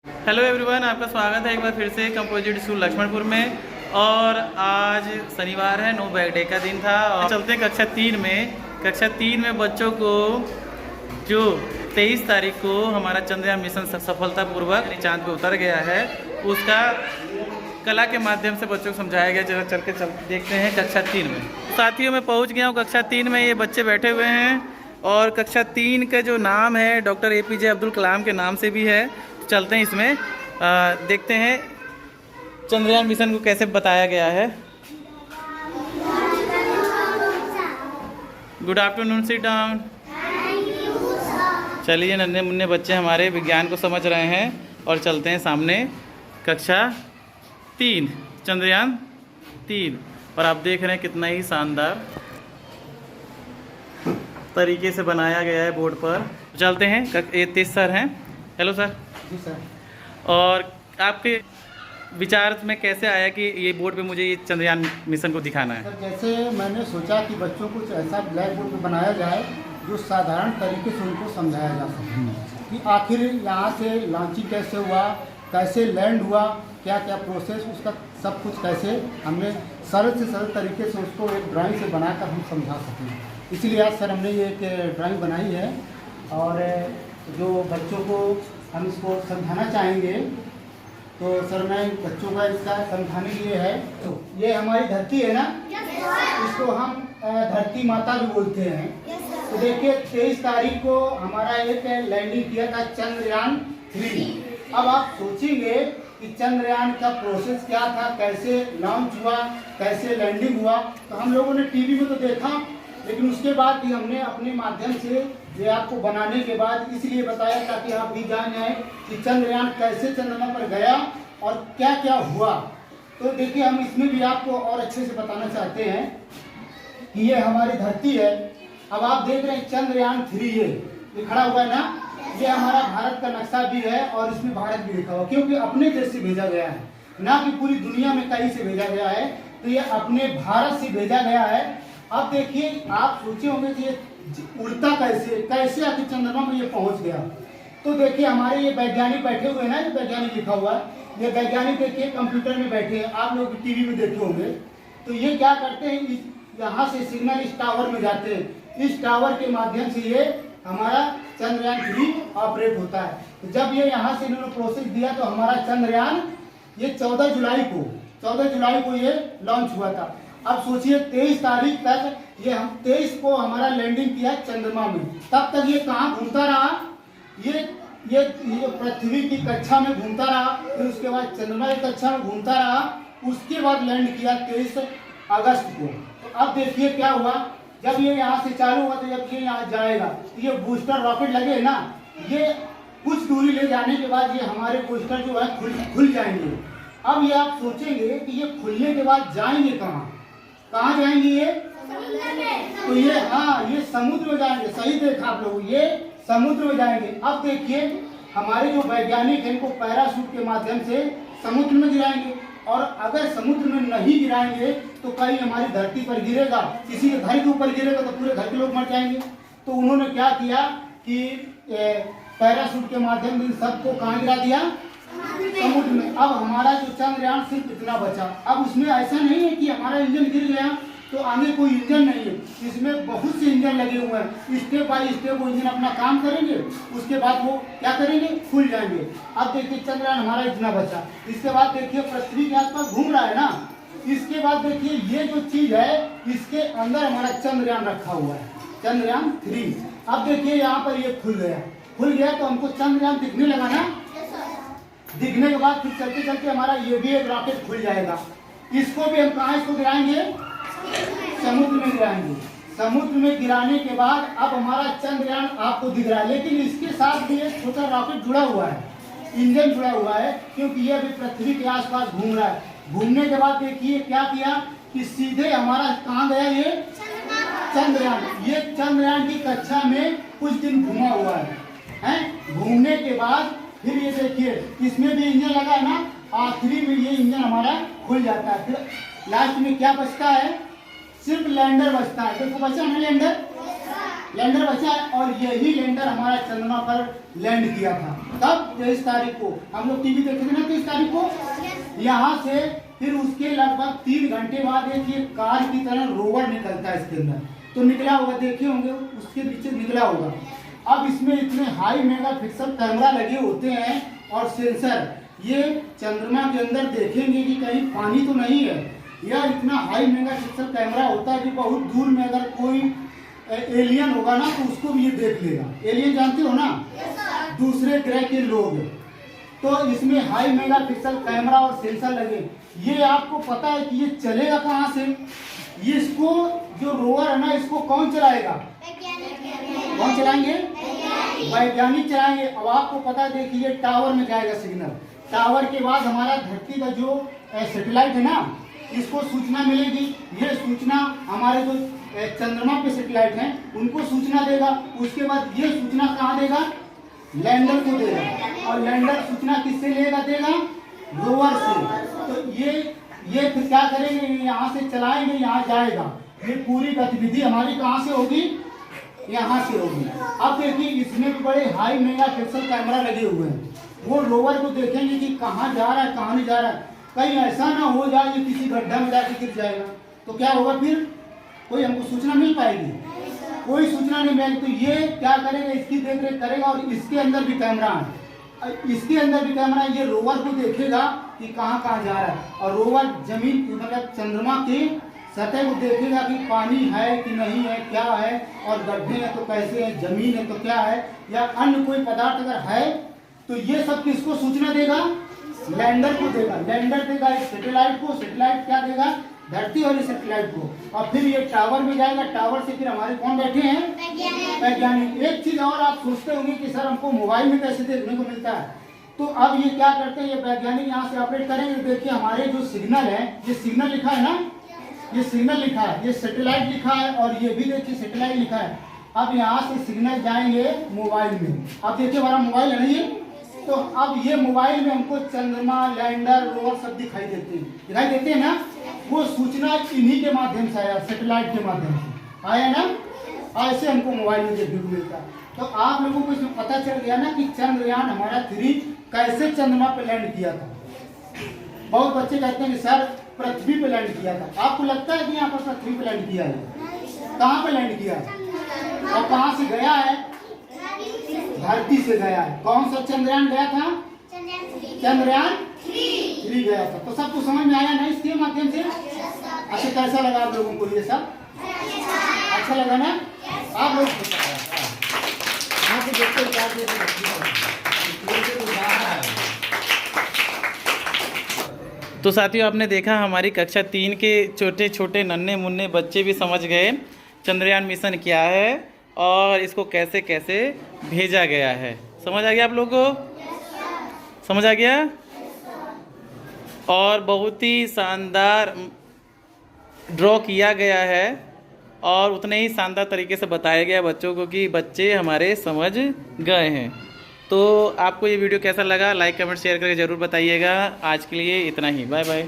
Hello everyone, आपका स्वागत है एक बार फिर से कंपोजिट स्कूल लक्ष्मणपुर में। और आज शनिवार है, नो बैग डे का दिन था और चलते हैं कक्षा 3 में। कक्षा 3 में बच्चों को जो 23 तारीख को हमारा चंद्रयान मिशन सफलतापूर्वक चांद पे उतर गया है, उसका कला के माध्यम से बच्चों को समझाया गया। जरा चल देखते हैं कक्षा 3 में। साथियों, मैं पहुंच गया हूं कक्षा 3 में। ये बच्चे बैठे हुए हैं और कक्षा 3 का जो नाम है डॉक्टर APJ अब्दुल कलाम के नाम से भी है। चलते हैं इसमें, देखते हैं चंद्रयान मिशन को कैसे बताया गया है। Good afternoon, sit down. चलिए, नन्हे मुन्ने बच्चे हमारे विज्ञान को समझ रहे हैं और चलते हैं सामने कक्षा 3, चंद्रयान 3। और आप देख रहे हैं कितना ही शानदार तरीके से बनाया गया है बोर्ड पर। चलते हैं, ये तेज सर हैं। Hello sir. जी सर। और आपके विचार में कैसे आया कि ये बोर्ड पे मुझे ये चंद्रयान मिशन को दिखाना है? सर, जैसे मैंने सोचा कि बच्चों को कुछ ऐसा ब्लैक बोर्ड पर बनाया जाए जो साधारण तरीके से उनको समझाया जा सके कि आखिर यहाँ से लॉन्चिंग कैसे हुआ, कैसे लैंड हुआ, क्या क्या प्रोसेस, उसका सब कुछ कैसे हमने सरल से सरल तरीके से उसको एक ड्राइंग से बनाकर हम समझा सकें। इसलिए आज सर हमने ये एक ड्राइंग बनाई है और जो बच्चों को हम इसको समझाना चाहेंगे। तो सर, मैं बच्चों का इसका समझाने के लिए है। तो ये हमारी धरती है ना, इसको हम धरती माता भी बोलते हैं। तो देखिए, 23 तारीख को हमारा एक लैंडिंग किया था चंद्रयान 3। अब आप सोचेंगे कि चंद्रयान का प्रोसेस क्या था, कैसे लॉन्च हुआ, कैसे लैंडिंग हुआ। तो हम लोगों ने टीवी में तो देखा, लेकिन उसके बाद भी हमने अपने माध्यम से ये आपको बनाने के बाद इसलिए बताया ताकि आप भी जान जाएं कि चंद्रयान कैसे चंद्रमा पर गया और क्या क्या हुआ। तो देखिए, हम इसमें भी आपको और अच्छे से बताना चाहते हैं कि ये हमारी धरती है। अब आप देख रहे हैं चंद्रयान 3, ये खड़ा हुआ है ना, ये हमारा भारत का नक्शा भी है और इसमें भारत भी लिखा हुआ, क्योंकि अपने देश से भेजा गया है, ना कि पूरी दुनिया में कहीं से भेजा गया है। तो ये अपने भारत से भेजा गया है। अब देखिए, आप सोचे होंगे कि ये उड़ता कैसे आके चंद्रमा में ये पहुंच गया। तो देखिए, हमारे ये वैज्ञानिक बैठे हुए हैं ना, ये वैज्ञानिक लिखा हुआ है, ये वैज्ञानिक देखिए कंप्यूटर में बैठे हैं, आप लोग टीवी में देखे होंगे। तो ये क्या करते हैं, यहाँ से सिग्नल इस टावर में जाते हैं, इस टावर के माध्यम से ये हमारा चंद्रयान 3 ऑपरेट होता है। तो जब ये यहाँ से इन्होंने प्रोसेस दिया तो हमारा चंद्रयान ये 14 जुलाई को ये लॉन्च हुआ था। अब सोचिए, 23 तारीख तक ये हम 23 को हमारा लैंडिंग किया चंद्रमा में। तब तक ये कहाँ घूमता रहा, ये पृथ्वी की कक्षा में घूमता रहा, फिर उसके बाद चंद्रमा की कक्षा में घूमता रहा, उसके बाद लैंड किया 23 अगस्त को। तो अब देखिए क्या हुआ, जब ये यहाँ से चालू हुआ तो जब ये यहाँ जाएगा तो ये बूस्टर रॉकेट लगे ना, ये कुछ दूरी ले जाने के बाद ये हमारे बूस्टर जो है खुल जाएंगे। अब ये आप सोचेंगे कि ये खुलने के बाद जाएंगे कहाँ जाएंगे ये? तो ये समुद्र में जाएंगे। सही देखा आप लोग, ये समुद्र में जाएंगे। अब देखिए, हमारे जो वैज्ञानिक हैं इनको पैराशूट के माध्यम से समुद्र में गिराएंगे, और अगर समुद्र में नहीं गिराएंगे तो कहीं हमारी धरती पर गिरेगा, किसी के घर के ऊपर गिरेगा तो पूरे घर के लोग मर जाएंगे। तो उन्होंने क्या किया कि पैराशूट के माध्यम से सबको कहाँ गिरा दिया? समुद्र में। अब हमारा जो चंद्रयान सिर्फ इतना बचा। अब उसमें ऐसा नहीं है कि हमारा इंजन गिर गया तो आगे कोई इंजन नहीं है, इसमें बहुत से इंजन लगे हुए हैं। स्टेप बाय स्टेप वो इंजन अपना काम करेंगे, उसके बाद वो क्या करेंगे, खुल जाएंगे। अब देखिए, चंद्रयान हमारा इतना बचा। इसके बाद देखिए, पृथ्वी के आसपास घूम रहा है ना, इसके बाद देखिए ये जो चीज है इसके अंदर हमारा चंद्रयान रखा हुआ है, चंद्रयान 3। अब देखिए, यहाँ पर ये खुल गया तो हमको चंद्रयान दिखने लगा ना। दिखने के बाद फिर चलते चलते हमारा ये भी एक रॉकेट खुल जाएगा। इसको भी हम कहाँ इसको गिराएंगे? समुद्र में गिराएंगे। समुद्र में गिराने के बाद अब हमारा चंद्रयान आपको दिख रहा है, लेकिन इसके साथ भी एक छोटा रॉकेट जुड़ा हुआ है, इंजन जुड़ा हुआ है, क्योंकि ये अभी पृथ्वी के आसपास घूम रहा है। घूमने के बाद देखिए क्या किया कि सीधे हमारा कहाँ गया ये चंद्रयान। ये चंद्रयान की कक्षा में कुछ दिन घूमा हुआ है। घूमने के बाद फिर ये देखिए, इसमें भी इंजन लगा है ना, आखिरी में ये इंजन हमारा खुल जाता है। फिर लास्ट में क्या बचता है? सिर्फ लैंडर बचता है। देखो बचा है लैंडर बचा है, और यही लैंडर हमारा चंद्रमा पर लैंड किया था। तब 23 तारीख को हम लोग टीवी देखे थे ना 23 तारीख को। यहाँ से फिर उसके लगभग 3 घंटे बाद एक ये कार की तरह रोवर निकलता है इसके अंदर, तो निकला होगा, देखे होंगे उसके पीछे निकला होगा। अब इसमें इतने हाई मेगापिक्सल कैमरा लगे होते हैं और सेंसर, ये चंद्रमा के अंदर देखेंगे कि कहीं पानी तो नहीं है। यह इतना हाई मेगापिक्सल कैमरा होता है कि बहुत दूर में अगर कोई एलियन होगा ना तो उसको भी ये देख लेगा। एलियन जानते हो ना, दूसरे ग्रह के लोग। तो इसमें हाई मेगापिक्सल कैमरा और सेंसर लगे। ये आपको पता है कि ये चलेगा कहाँ से? ये इसको जो रोवर है ना, इसको कौन चलाएगा? कौन चलाएंगे? वैज्ञानिक चलाएंगे। अब आपको पता है, देखिए टावर में जाएगा सिग्नल, टावर के बाद हमारा धरती का जो सैटेलाइट है ना, इसको सूचना मिलेगी। ये सूचना हमारे जो चंद्रमा पे सैटेलाइट हैं उनको सूचना देगा। उसके बाद ये सूचना कहाँ देगा? लैंडर को देगा। और लैंडर सूचना किससे देगा? रोवर से। तो ये फिर क्या करेंगे? यहाँ से चलाएंगे, यहाँ जाएगा। ये पूरी गतिविधि हमारी कहाँ से होगी? यहाँ से होगी। अब देखिए इसमें भी बड़े हाई मेगापिक्सल कैमरा लगे हुए हैं। वो रोवर को देखेंगे कि कहाँ जा रहा है, कहाँ नहीं जा रहा है। कहीं ऐसा ना हो जाए कि किसी गड्ढा में जाके गिर जाएगा, तो क्या होगा? फिर कोई हमको सूचना मिल पाएगी? कोई सूचना नहीं मिलेगी। तो ये क्या करेगा? इसकी देख रेख करेगा। और इसके अंदर भी कैमरा है, इसके अंदर भी कैमरा है। ये रोवर को देखेगा कि कहाँ कहाँ जा रहा है। और रोवर जमीन मतलब चंद्रमा की सतह को देखेगा कि पानी है कि नहीं है, क्या है, और गड्ढे हैं तो कैसे है, जमीन है तो क्या है, या अन्य कोई पदार्थ अगर है तो ये सब किसको सूचना देगा? लैंडर को देगा। लैंडर देगा एक सैटेलाइट को, सैटेलाइट क्या देगा? धरती वाली सैटेलाइट को। और फिर ये टावर में जाएगा। टावर से फिर हमारे कौन बैठे हैं? वैज्ञानिक। एक चीज और आप सोचते होंगे कि सर हमको मोबाइल में कैसे देखने को मिलता है, तो अब ये क्या करते हैं, ये वैज्ञानिक यहाँ से ऑपरेट करेंगे। देखिए हमारे जो सिग्नल है, ये सिग्नल लिखा है ना, ये सिग्नल लिखा है, ये सैटेलाइट लिखा है, और ये भी देखिए सैटेलाइट लिखा है। अब यहाँ से सिग्नल जाएंगे मोबाइल में। अब देखिए हमारा मोबाइल है ना ये, तो अब ये मोबाइल में हमको चंद्रमा, लैंडर, रोवर सब दिखाई देते हैं ना। वो सूचना इन्हीं के माध्यम से आया, सैटेलाइट के माध्यम से आया ना। ऐसे हमको मोबाइल में देखने को मिलता है। तो आप लोगों को इसमें पता चल गया ना कि चंद्रयान हमारा 3 कैसे चंद्रमा पे लैंड किया था। बहुत बच्चे कहते हैं कि सर पृथ्वी पे लैंड किया था। आपको लगता है कि यहाँ पर पृथ्वी पे लैंड किया है? कहाँ पे लैंड किया है और कहाँ से गया है? धरती से गया है। कौन सा चंद्रयान गया था? चंद्रयान 3 गया था। तो सबको समझ में आया ना इसके माध्यम से? अच्छा, कैसा लगा आप लोगों को ये सब? अच्छा लगा ना? आप लोग तो साथियों, आपने देखा हमारी कक्षा 3 के छोटे छोटे नन्हे मुन्ने बच्चे भी समझ गए चंद्रयान मिशन क्या है और इसको कैसे कैसे भेजा गया है। समझ आ गया आप लोगों को? समझ आ गया? और बहुत ही शानदार ड्रॉ किया गया है और उतने ही शानदार तरीके से बताया गया बच्चों को कि बच्चे हमारे समझ गए हैं। तो आपको ये वीडियो कैसा लगा? लाइक, कमेंट, शेयर करके ज़रूर बताइएगा। आज के लिए इतना ही। Bye bye.